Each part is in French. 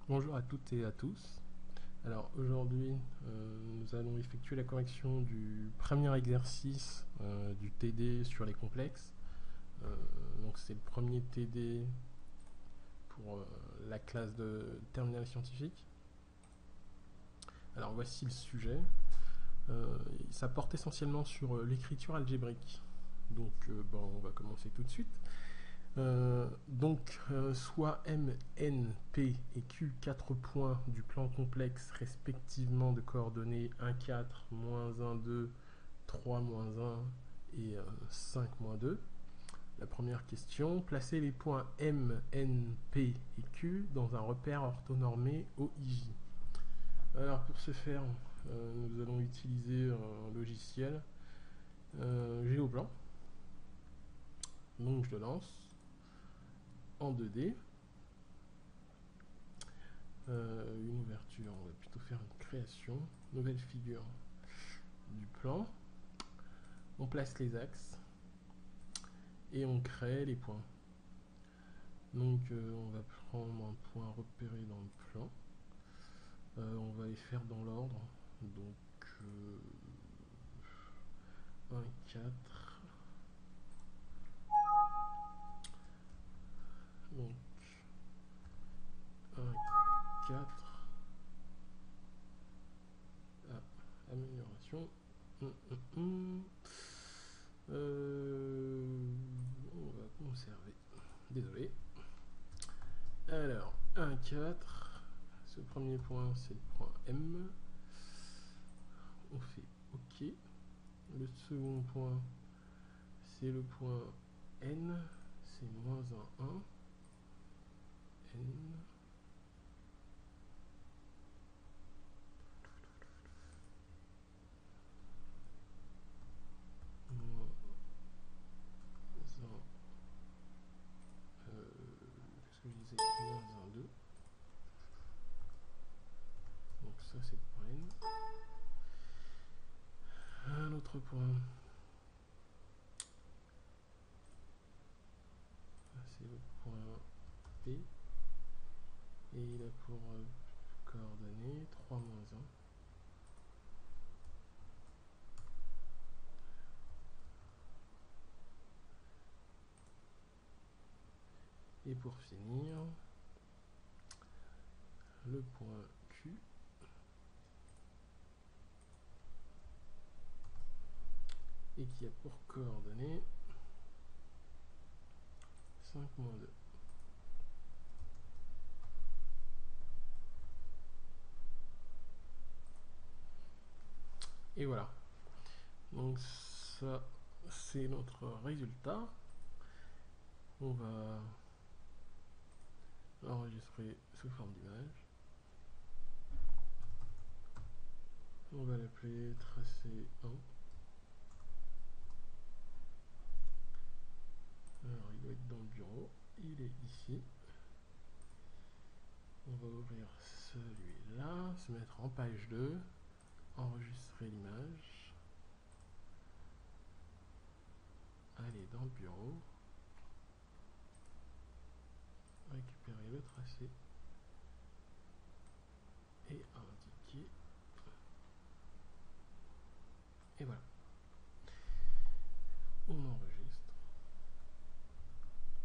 Bonjour à toutes et à tous. Alors aujourd'hui, nous allons effectuer la correction du premier exercice du TD sur les complexes. Donc c'est le premier TD pour la classe de terminale scientifique. Alors voici le sujet. Ça porte essentiellement sur l'écriture algébrique. Donc on va commencer tout de suite. Soit M, N, P et Q, 4 points du plan complexe respectivement de coordonnées 1, 4, -1, 2, 3, -1 et 5, -2. La première question, placez les points M, N, P et Q dans un repère orthonormé OIJ. Alors pour ce faire, nous allons utiliser un logiciel GeoPlan. Donc je le lance en 2D. Une ouverture, on va plutôt faire une création, nouvelle figure du plan, on place les axes et on crée les points. Donc on va prendre un point repéré dans le plan, on va les faire dans l'ordre, donc 1, 4, donc 1, 4, amélioration, on va conserver, désolé. Alors 1, 4, ce premier point c'est le point M, on fait OK. Le second point c'est le point N, c'est -1, 1, N, -1, qu'est-ce que je disais, -1, 2, donc ça c'est le point N. Un autre point, c'est le point P, et il a pour coordonnées 3, -1. Et pour finir, le point Q, et qui a pour coordonnées 5, -2. Et voilà. Donc ça, c'est notre résultat. On va enregistrer sous forme d'image. On va l'appeler tracé 1. Alors il doit être dans le bureau. Il est ici. On va ouvrir celui-là, se mettre en page 2, enregistrer l'image, aller dans le bureau, récupérer le tracé et indiquer. Et voilà. On enregistre.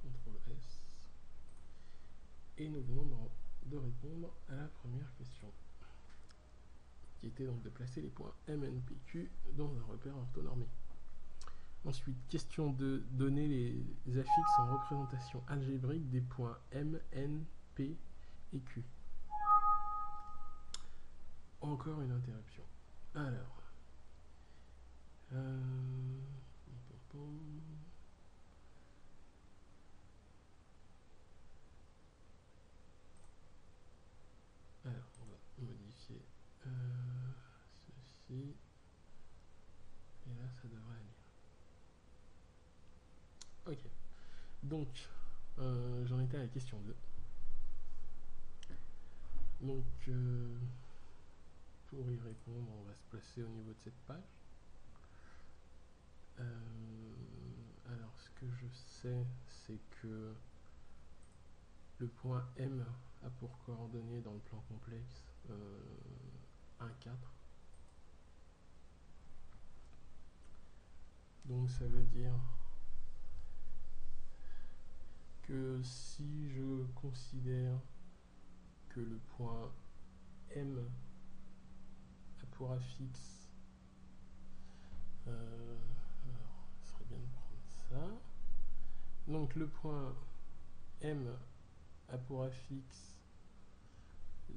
CTRL S. Et nous venons de répondre à la première question, qui était donc de placer les points MNPQ dans un repère orthonormé. Ensuite, question de donner les affixes en représentation algébrique des points M, N, P et Q. Encore une interruption. Alors, on va modifier ceci. Et là, ça devrait aller. Ok. Donc, j'en étais à la question 2. Donc, pour y répondre, on va se placer au niveau de cette page. Alors, ce que je sais, c'est que Le point M a pour coordonnée dans le plan complexe 1, 4. Donc ça veut dire que si je considère que le point M a pour affixe, alors, ce serait bien de prendre ça. Donc le point M a pour affixe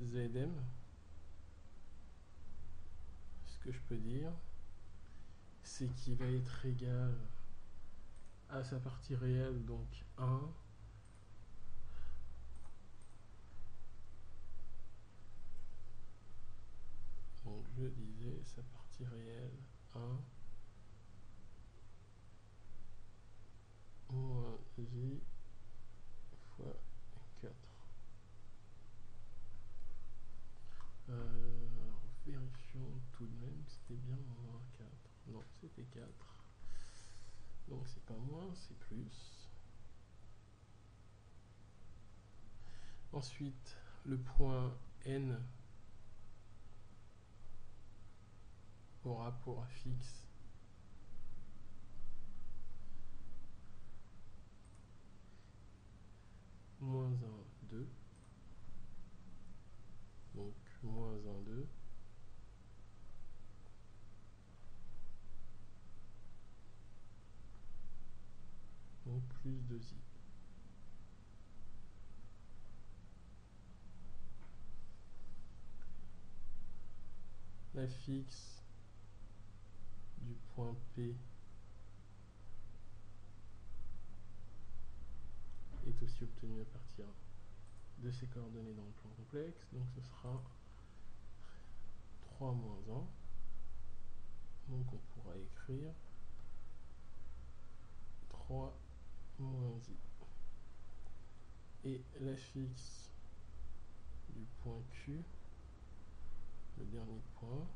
Zm. Ce que je peux dire, c'est qu'il va être égal à sa partie réelle, donc 1, donc je disais sa partie réelle 1 moins j fois 4. Alors vérifions tout de même, c'était bien moins 4. Non, c'était 4. Donc c'est pas moins, c'est plus. Ensuite, le point N aura pour affixe moins 1, 2. Donc moins 1, 2. Donc plus 2i. L'affixe du point P est aussi obtenu à partir de ces coordonnées dans le plan complexe. Donc ce sera 3 moins 1. Donc on pourra écrire 3 moins i. Et l'affixe du point Q, le dernier point,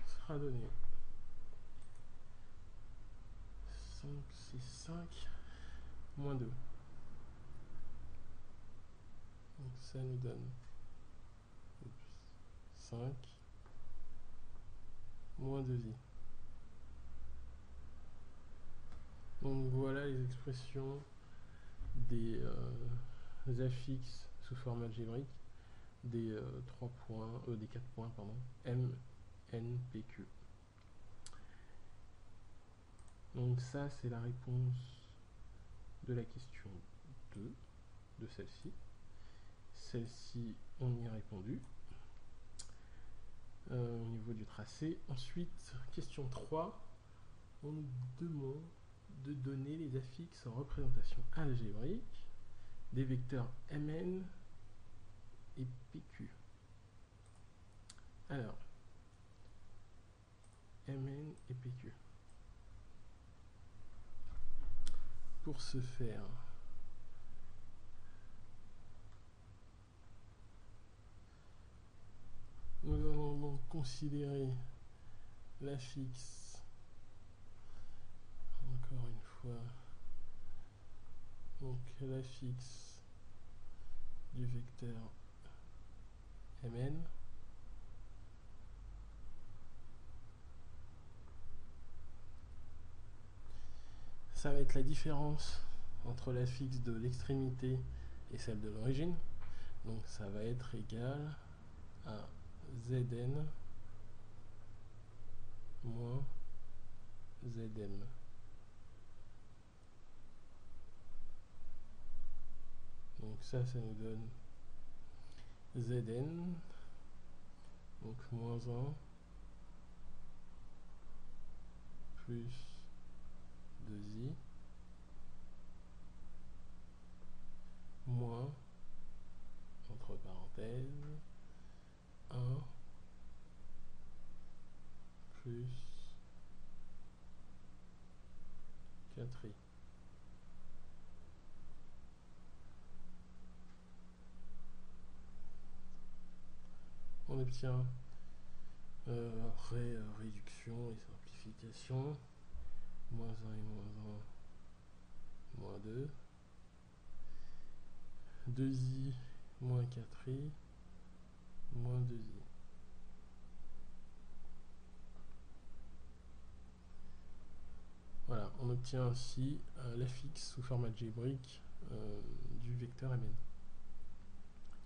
sera donné 5, 6, 5, moins 2. Donc ça nous donne 5 moins 2i. Donc voilà les expressions des affixes sous forme algébrique des 3 points, des 4 points, pardon, M, N, P, Q. Donc ça c'est la réponse de la question 2 de celle-ci. Celle-ci, on y a répondu au niveau du tracé. Ensuite, question 3, on nous demande de donner les affixes en représentation algébrique des vecteurs Mn et PQ. Alors, Mn et PQ. Pour ce faire, nous allons donc considérer l'affixe, encore une fois, donc l'affixe du vecteur Mn ça va être la différence entre l'affixe de l'extrémité et celle de l'origine. Donc ça va être égal à Zn moins Zm. Donc ça nous donne Zn, donc moins 1 plus 2i moins, entre parenthèses, 1 plus 4i. On obtient réduction et simplification, moins 1 et moins 1, moins 2, 2i moins 4i moins 2i. Voilà, on obtient ainsi l'affixe sous forme algébrique du vecteur mn.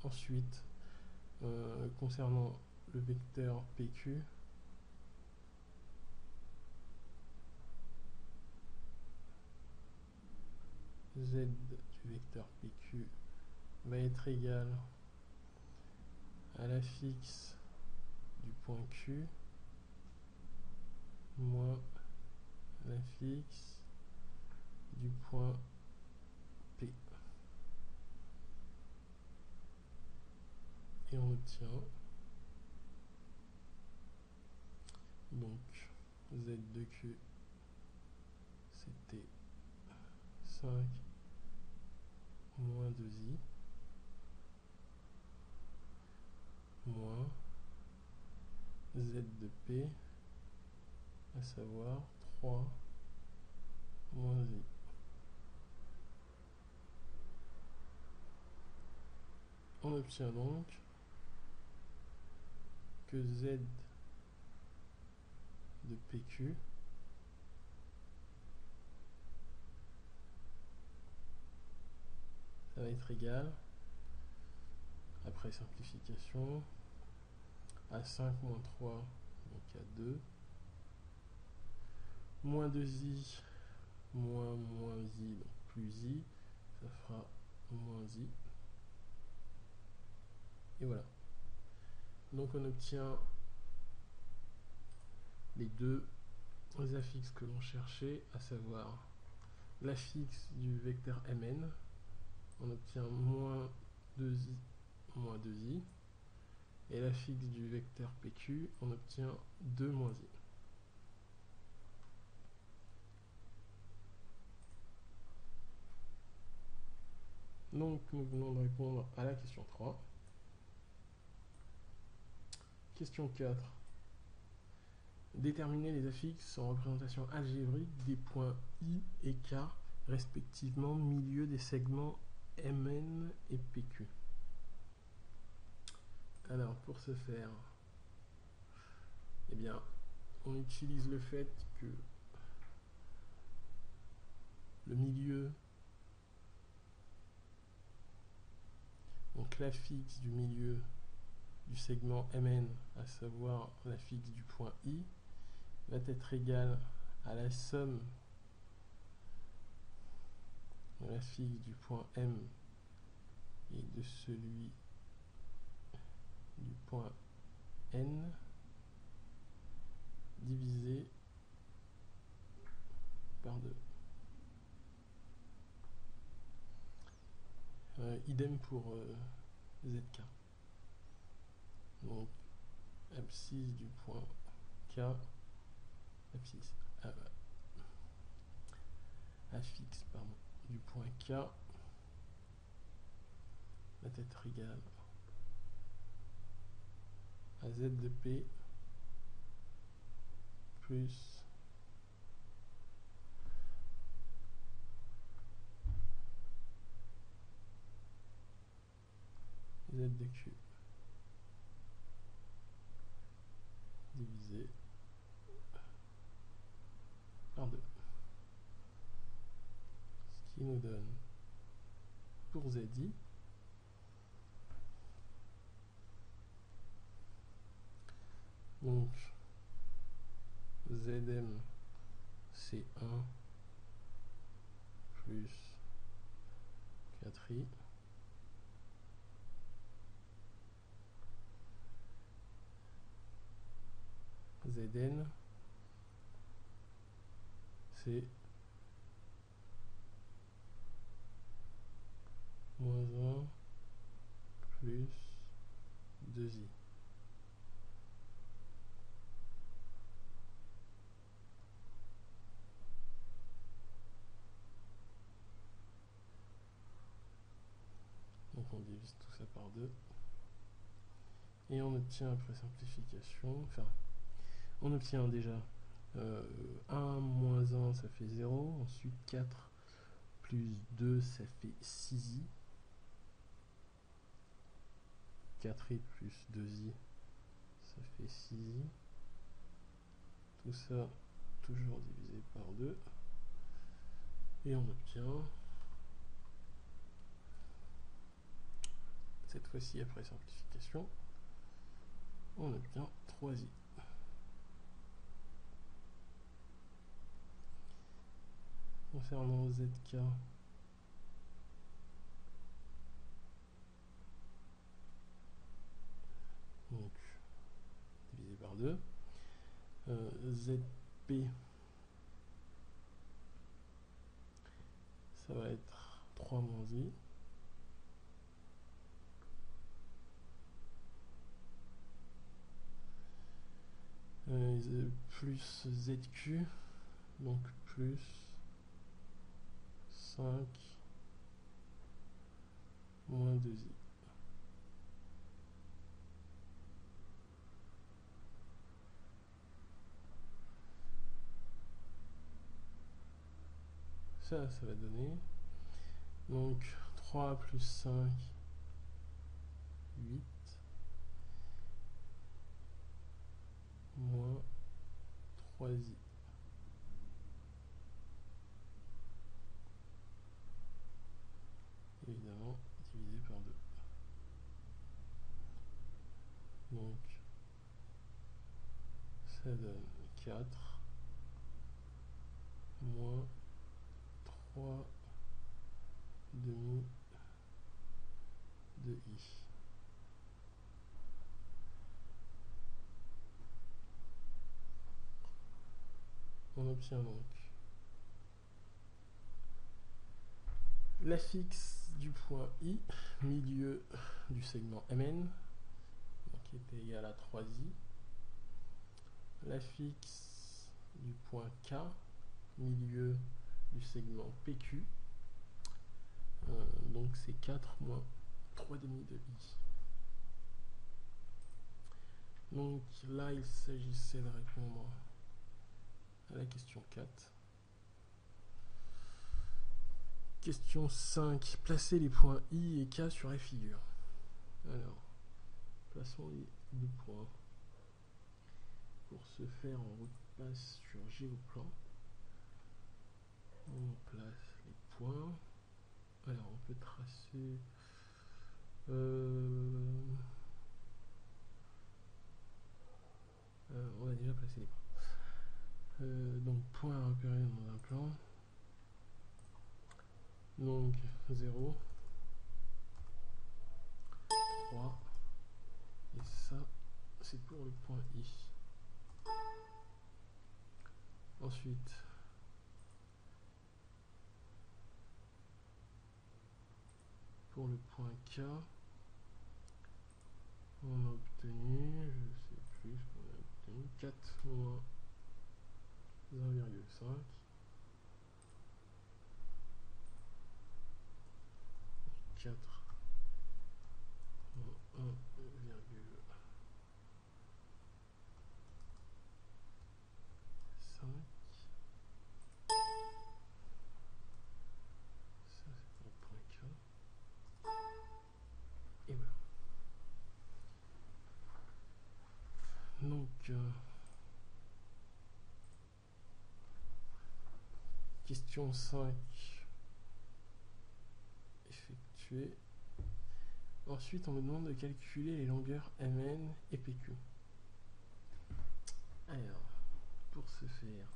Ensuite, concernant le vecteur pq, z du vecteur pq va être égal à l'affixe du point q moins l'affixe du point P. Et on obtient donc z de q, c'était 5 moins 2i moins z de p, à savoir 3 moins i. On obtient donc que z de pq ça va être égal, après simplification, à 5 moins 3, donc à 2, moins 2i moins i, donc plus i, ça fera moins i. Et voilà. Donc on obtient les deux affixes que l'on cherchait, à savoir l'affixe du vecteur mn, on obtient moins 2i moins 2i, et l'affixe du vecteur pq, on obtient 2 moins i. Donc nous venons de répondre à la question 3. Question 4. Déterminer les affixes en représentation algébrique des points I et K, respectivement milieu des segments MN et PQ. Alors pour ce faire, eh bien, on utilise le fait que le milieu, donc l'affixe du milieu du segment MN, à savoir l'affixe du point I, va être égal à la somme de l'affixe du point M et de celui du point N divisé par 2. Idem pour ZK. Donc abscisse du point K, affixe pardon, du point K va être égal à Z de P plus Z de Q divisé par 2. Ce qui nous donne pour ZI donc ZM c'est 1 plus 4i Zn c'est moins 1 plus 2i. Donc on divise tout ça par 2 et on obtient après simplification, enfin on obtient déjà 1 moins 1 ça fait 0, ensuite 4 plus 2 ça fait 6i, 4i plus 2i, ça fait 6i. Tout ça, toujours divisé par 2. Et on obtient, cette fois-ci après simplification, on obtient 3i. Concernant zk, donc divisé par 2, zp, ça va être 3 moins i, plus zq, donc plus 5 moins 2i. Ça va donner donc 3 plus 5, 8, moins 3i. Évidemment, divisé par 2. Donc, ça donne 4 moins 3 demi de i. On obtient donc la fixe du point I, milieu du segment MN, donc qui était égal à 3i, la fixe du point K, milieu du segment PQ, donc c'est 4 moins 3 demi de i. Donc là, il s'agissait de répondre à la question 4. Question 5. Placez les points I et K sur la figure. Alors, plaçons les deux points. Pour ce faire, on repasse sur Géoplan. On place les points. Alors, on peut tracer... on a déjà placé les points. Donc, point à repérer dans un plan. Donc, 0, 3, et ça, c'est pour le point I. Ensuite, pour le point K, on a obtenu, je sais plus ce qu'on a obtenu, 4 moins 1,5. 4 moins 1,5. Ça c'est pour le point K. Et voilà. Donc, question 5 effectuée. Ensuite, on me demande de calculer les longueurs MN et PQ. Alors, pour ce faire,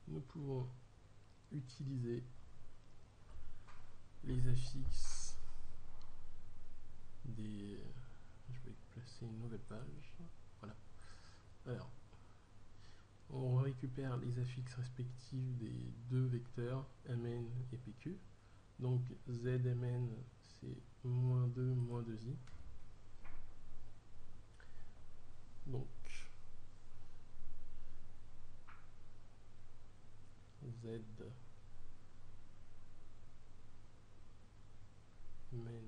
nous pouvons utiliser les affixes des... Je vais placer une nouvelle page. Voilà. Alors, on récupère les affixes respectives des deux vecteurs MN et PQ. Donc ZMN c'est moins 2, moins 2i. Donc Z men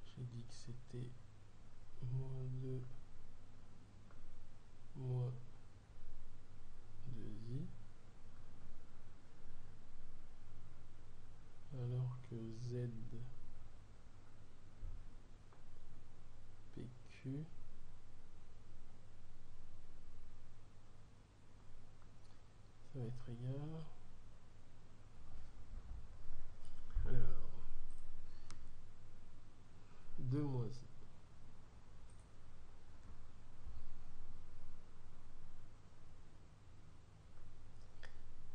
j'ai dit que c'était moins 2 moins 2i alors que Z PQ ça va être égal, alors 2 moins I.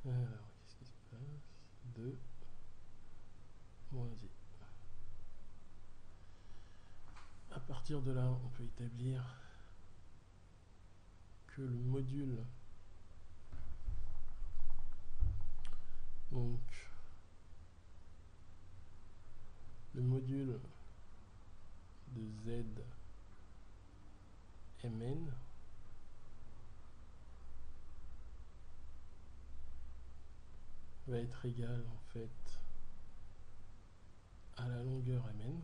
Alors, qu'est-ce qui se passe? 2 moins I. À partir de là, on peut établir que le module, donc le module de Z Mn va être égal en fait à la longueur Mn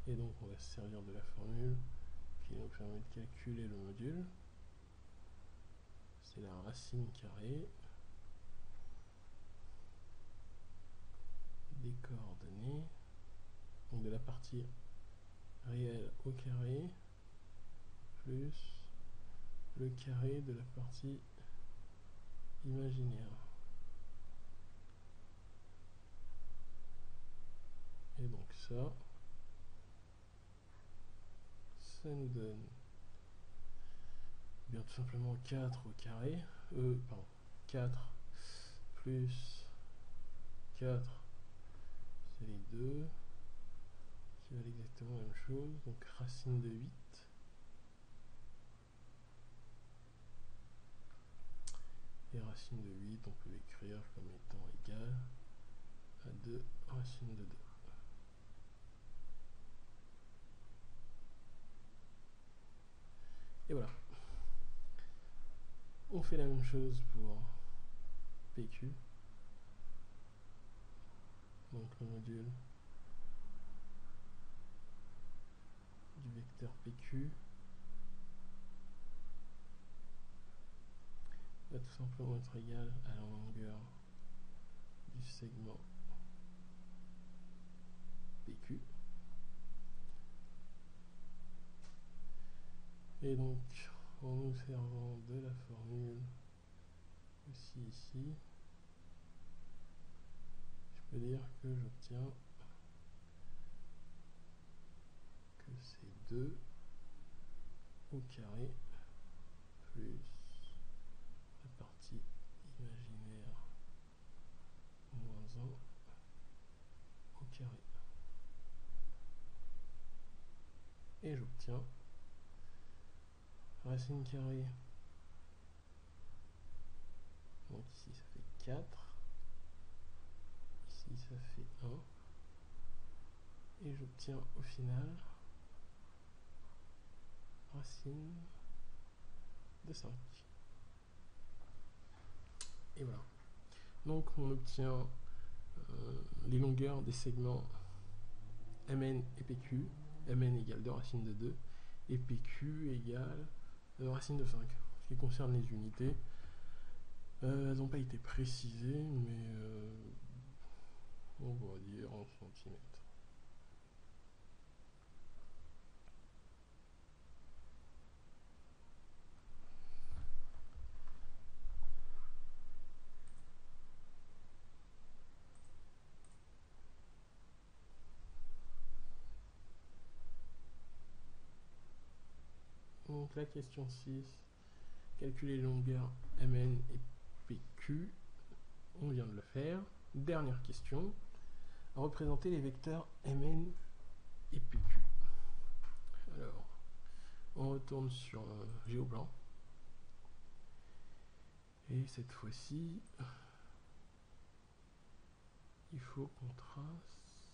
et donc on va se servir de la formule qui nous permet de calculer le module. C'est la racine carrée des coordonnées, donc de la partie réelle au carré plus le carré de la partie imaginaire. Et donc ça nous donne bien tout simplement 4 au carré, pardon, 4 plus 4, c'est les deux, qui valent exactement la même chose, donc racine de 8. Et racine de 8, on peut l'écrire comme étant égal à 2 racine de 2. Et voilà. On fait la même chose pour PQ. Donc le module du vecteur PQ va tout simplement être égal à la longueur du segment PQ. Et donc, en nous servant de la formule aussi ici, je peux dire que j'obtiens que c'est 2 au carré plus la partie imaginaire moins 1 au carré. Et j'obtiens racine carrée, donc ici ça fait 4, ici ça fait 1, et j'obtiens au final racine de 5. Et voilà. Donc on obtient les longueurs des segments Mn et PQ. Mn égale 2 racine de 2 et PQ égale racine de 5. En ce qui concerne les unités, elles n'ont pas été précisées, mais on va dire en centimètres. Donc la question 6, calculer les longueurs Mn et PQ, on vient de le faire. Dernière question, représenter les vecteurs Mn et PQ. Alors, on retourne sur GeoPlan. Et cette fois-ci, il faut qu'on trace.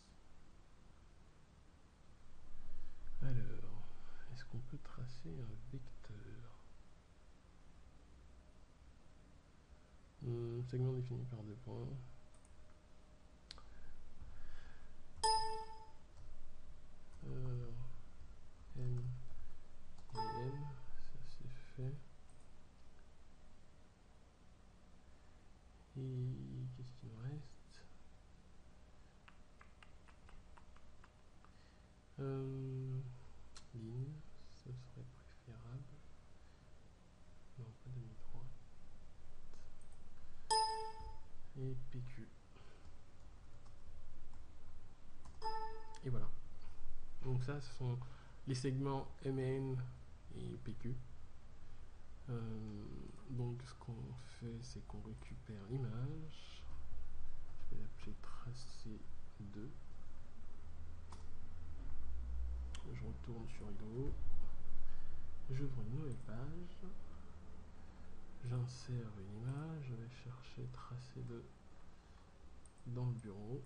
Alors, est-ce qu'on peut tracer un vecteur? Segment défini par 2 points. Alors, M et N, ça c'est fait. et PQ. Et voilà. Donc ça, ce sont les segments MN et PQ. Donc ce qu'on fait, c'est qu'on récupère l'image. Je vais l'appeler tracé 2. Je retourne sur Hello. J'ouvre une nouvelle page. J'insère une image. Je vais chercher tracé 2 dans le bureau.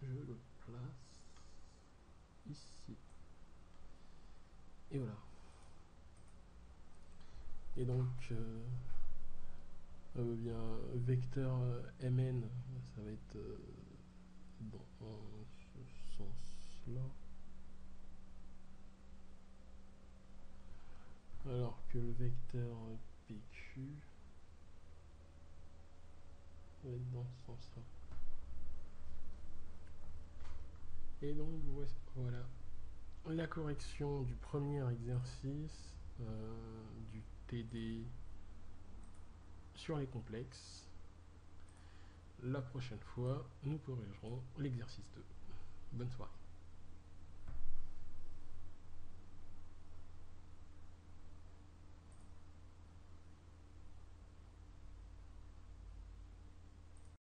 Je le place ici. Et voilà. Et donc, bien, vecteur MN, ça va être dans ce sens-là. Alors que le vecteur PQ va être dans ce sens-là. Et donc, voilà la correction du premier exercice du TD sur les complexes. La prochaine fois, nous corrigerons l'exercice 2. Bonne soirée.